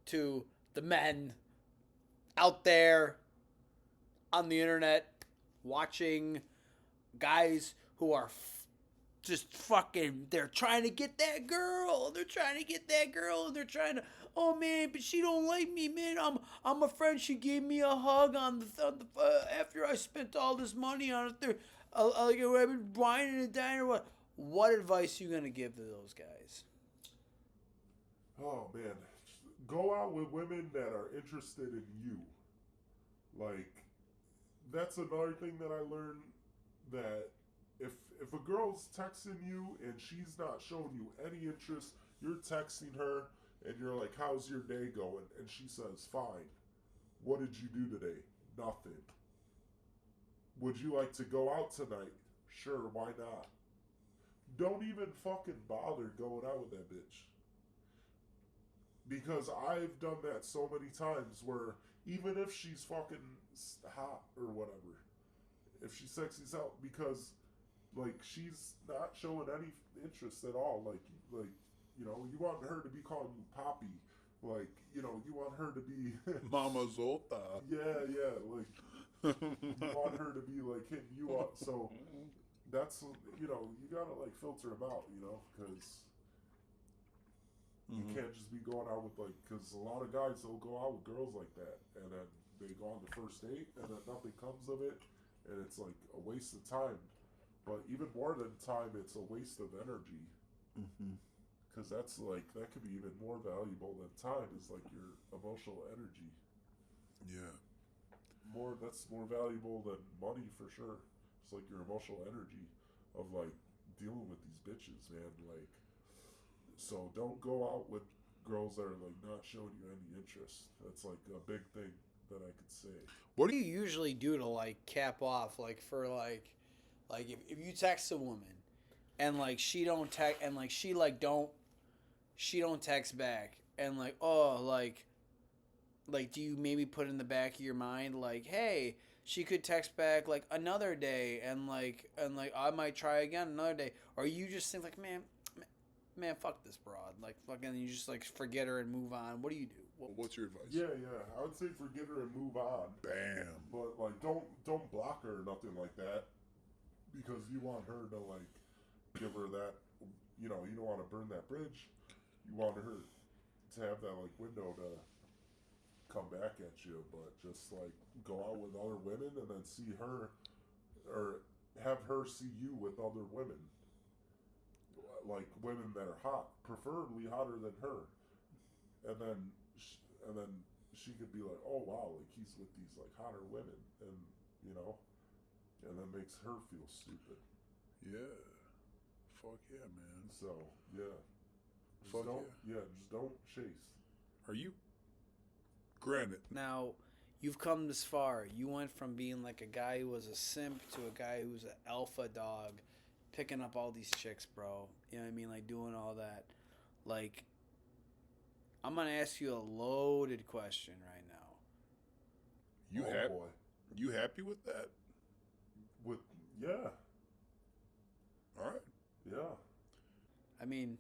to the men out there on the internet watching guys who are just fucking, they're trying to get that girl. They're trying to get that girl. They're trying to, oh man, but she don't like me, man. I'm a friend. She gave me a hug after I spent all this money on it. There, like I've been whining and dying or what. What advice you gonna give to those guys? Oh man, go out with women that are interested in you. Like, that's another thing that I learned, that if a girl's texting you and she's not showing you any interest, you're texting her and you're like, "How's your day going?" and she says, "Fine." What did you do today? Nothing. Would you like to go out tonight? Sure, why not? Don't even fucking bother going out with that bitch. Because I've done that so many times where even if she's fucking hot or whatever, if she sexy's out, because like she's not showing any interest at all, like you know, you want her to be calling you Poppy, like, you know, you want her to be Mama Zolta. yeah, like you want her to be like hitting you up. So that's, you know, you gotta like filter them out, you know, because you can't just be going out with, like, because a lot of guys will go out with girls like that, and then they go on the first date, and then nothing comes of it, and it's like a waste of time. But even more than time, it's a waste of energy, because that's like, that could be even more valuable than time, is like your emotional energy. Yeah. That's more valuable than money for sure. It's like your emotional energy of like dealing with these bitches, man. Like, so don't go out with girls that are like not showing you any interest. That's like a big thing that I could say. What do you usually do to like cap off, like for like if you text a woman and like she don't text, and like she don't text back, and like, oh, like do you maybe put in the back of your mind like, hey, she could text back like another day, and like I might try again another day, or you just think like, man, fuck this broad, like fucking, you just like forget her and move on? What do you do? What's your advice? Yeah, I would say forget her and move on. Bam. But like, don't block her or nothing like that, because you want her to like give her that. You know, you don't want to burn that bridge. You want her to have that like window to come back at you, but just like go out with other women and then see her, or have her see you with other women, like women that are hot, preferably hotter than her, and then she could be like, "Oh wow, like he's with these like hotter women," and you know, and that makes her feel stupid. Yeah. Fuck yeah, man. So yeah, Fuck just don't chase. Are you? Granted. Now, you've come this far. You went from being like a guy who was a simp to a guy who's an alpha dog, picking up all these chicks, bro. You know what I mean? Like doing all that. Like, I'm gonna ask you a loaded question right now. You Oh boy, You happy with that? with yeah, All right. yeah. I mean,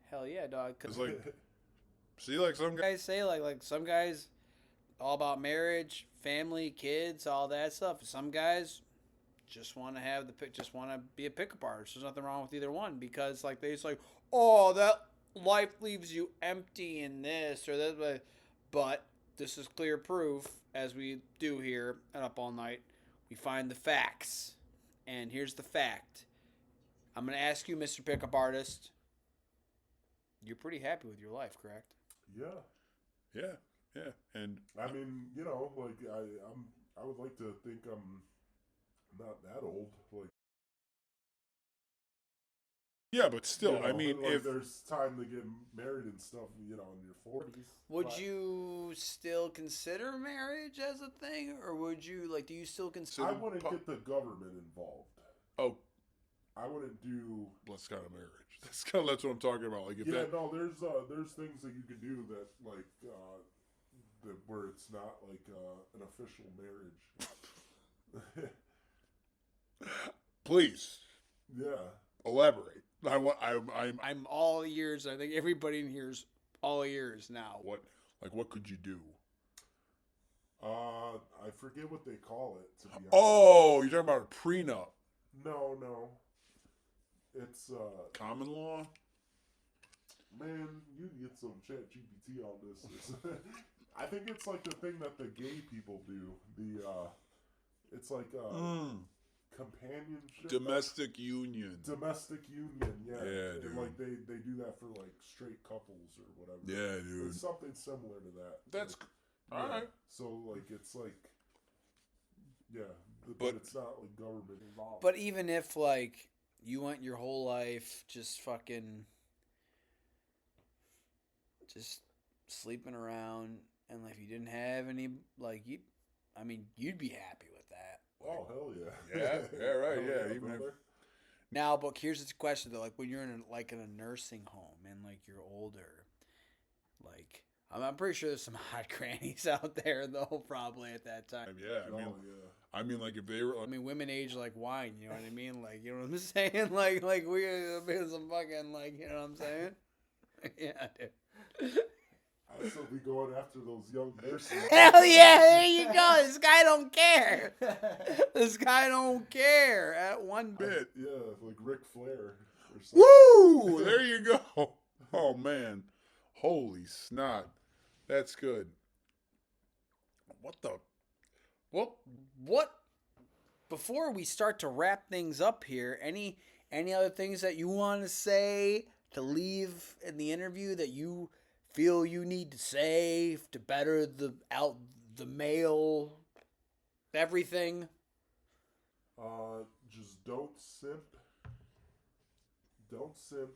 hell yeah, dog. It's Cause like, see, like some guys. guys say like some guys all about marriage, family, kids, all that stuff. Some guys just want to have just want to be a pickup artist. There's nothing wrong with either one, because like they just like, oh, that life leaves you empty in this or that. But this is clear proof, as we do here at Up All Night. We find the facts, and here's the fact. I'm gonna ask you, Mr. Pickup Artist. You're pretty happy with your life, correct? Yeah. Yeah. And I mean, you know, like I would like to think I'm not that old. Like Yeah, but still, You know, I mean, like if there's time to get married and stuff, you know, in your 40s. Would but you still consider marriage as a thing, or would you like? Do you still consider? I wouldn't get the government involved. oh, I wouldn't do. that's kind of marriage. That's what I'm talking about. Like if Yeah, that, no, there's things that you can do that like that where it's not like an official marriage. please Yeah. elaborate. I'm I'm all ears. I think everybody in here's all ears now. what could you do? I forget what they call it. To be honest. Oh, you're talking about a prenup, No. It's common law. man, you can get some chat GPT on this. I think it's like the thing that the gay people do. It's like companionship. Domestic union. Domestic union, yeah. Yeah, And dude. like they do that for like straight couples or whatever. Yeah, dude. It's something similar to that. That's Like, all right. So like it's like yeah, but But- it's not like government involved. But even if like you went your whole life just fucking just sleeping around and like you didn't have any like you'd be happy with that. oh hell yeah. Yeah, right, Hell yeah, even if- Oh, Now, but here's the question though: like when you're in a nursing home and like you're older, like I'm pretty sure there's some hot grannies out there though, probably at that time. Yeah, Oh yeah. I mean, like if they were, I mean, women age like wine. You know what I mean? Like, you know what I'm saying? Like we're being some fucking like, you know what I'm saying? Yeah, dude. I'd still be going after those young nurses. Hell yeah! There you go. This guy don't care. This guy don't care at one bit. bit. Yeah, like Ric Flair or something. Woo! There you go. Oh man, holy snot, that's good. What the? Well, What? Before we start to wrap things up here, any other things that you want to say to leave in the interview that you feel you need to say to better the male everything? Just don't simp. Don't simp.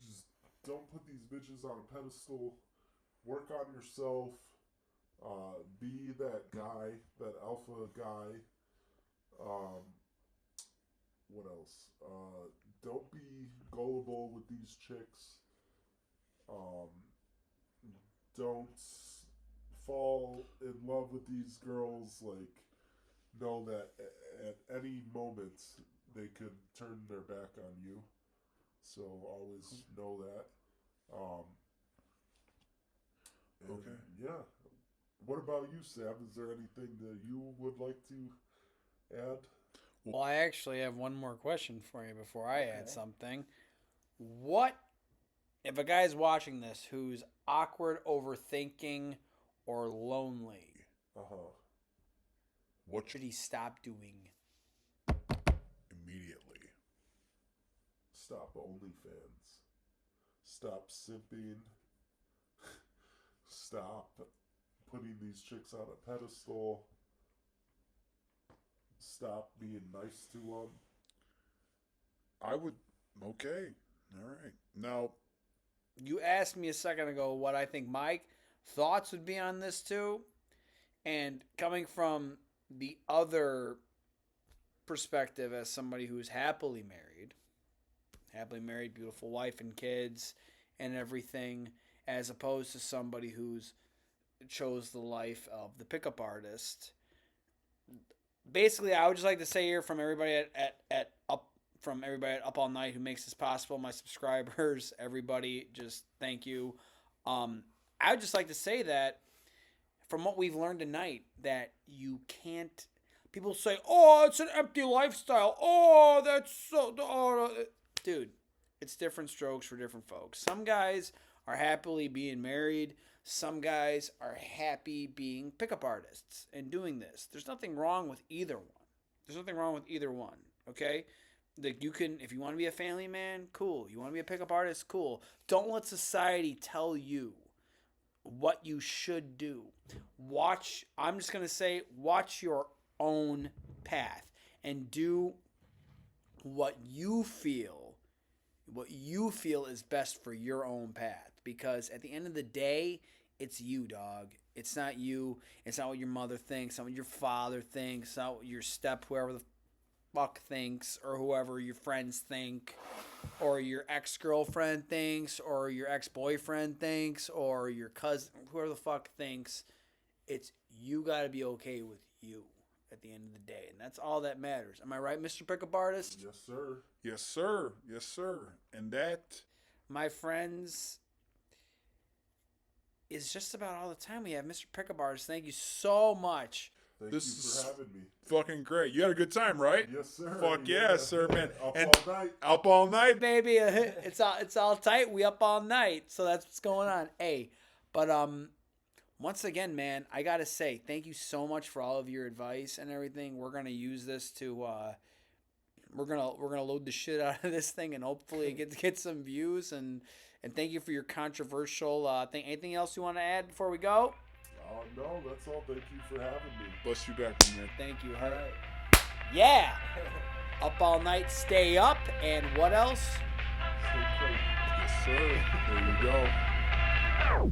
Just don't put these bitches on a pedestal. Work on yourself. Be that guy, that alpha guy. What else? Don't be gullible with these chicks. Don't fall in love with these girls. Like, know that at any moment they could turn their back on you. So always know that. And Okay. Yeah. What about you, Sam? Is there anything that you would like to add? Well, I actually have one more question for you before I add something. What if a guy's watching this who's awkward, overthinking, or lonely? what Should he stop doing? immediately? Stop OnlyFans. Stop simping. Stop putting these chicks on a pedestal. Stop being nice to them. I would. Okay. All right. Now, You asked me a second ago what I think my thoughts would be on this too. And coming from the other perspective as somebody who's happily married, beautiful wife and kids and everything, as opposed to somebody who's chose the life of the pickup artist. Basically, I would just like to say here from everybody at Up All Night who makes this possible, my subscribers, everybody, just thank you. I would just like to say that from what we've learned tonight, that you can't. People say, "Oh, it's an empty lifestyle." Oh, that's so. Oh, dude, it's different strokes for different folks. Some guys are happily being married. Some guys are happy being pickup artists and doing this. There's nothing wrong with either one. Okay? Like you can, if you want to be a family man, cool. You want to be a pickup artist, cool. Don't let society tell you what you should do. I'm just going to say, watch your own path. and do what you feel is best for your own path. Because at the end of the day, it's you, dog. It's not you. It's not what your mother thinks. It's not what your father thinks. It's not what your whoever the fuck thinks, or whoever your friends think, or your ex-girlfriend thinks, or your ex-boyfriend thinks, or your cousin, whoever the fuck thinks. It's you got to be okay with you at the end of the day, and that's all that matters. Am I right, Mr. Pickup Artist? Yes, sir. Yes, sir. Yes, sir. And that, My friends, is just about all the time we have. Mr. Pickup Artist, thank you so much. Thank This you is- for having me. fucking great. You had a good time, right? Yes, sir. Fuck yeah, sir, man. Up And all night. up all night. Baby, it's all tight. We up all night, so that's what's going on. Hey, but once again, man, I gotta say thank you so much for all of your advice and everything. We're gonna use this to we're gonna load the shit out of this thing, and hopefully get some views. And thank you for your controversial thing. Anything else you want to add before we go? No, that's all. Thank you for having me. Bless you back, man. Thank you. All right. Yeah. Up all night, stay up, and what else? Stay crazy. Yes, sir. There you go.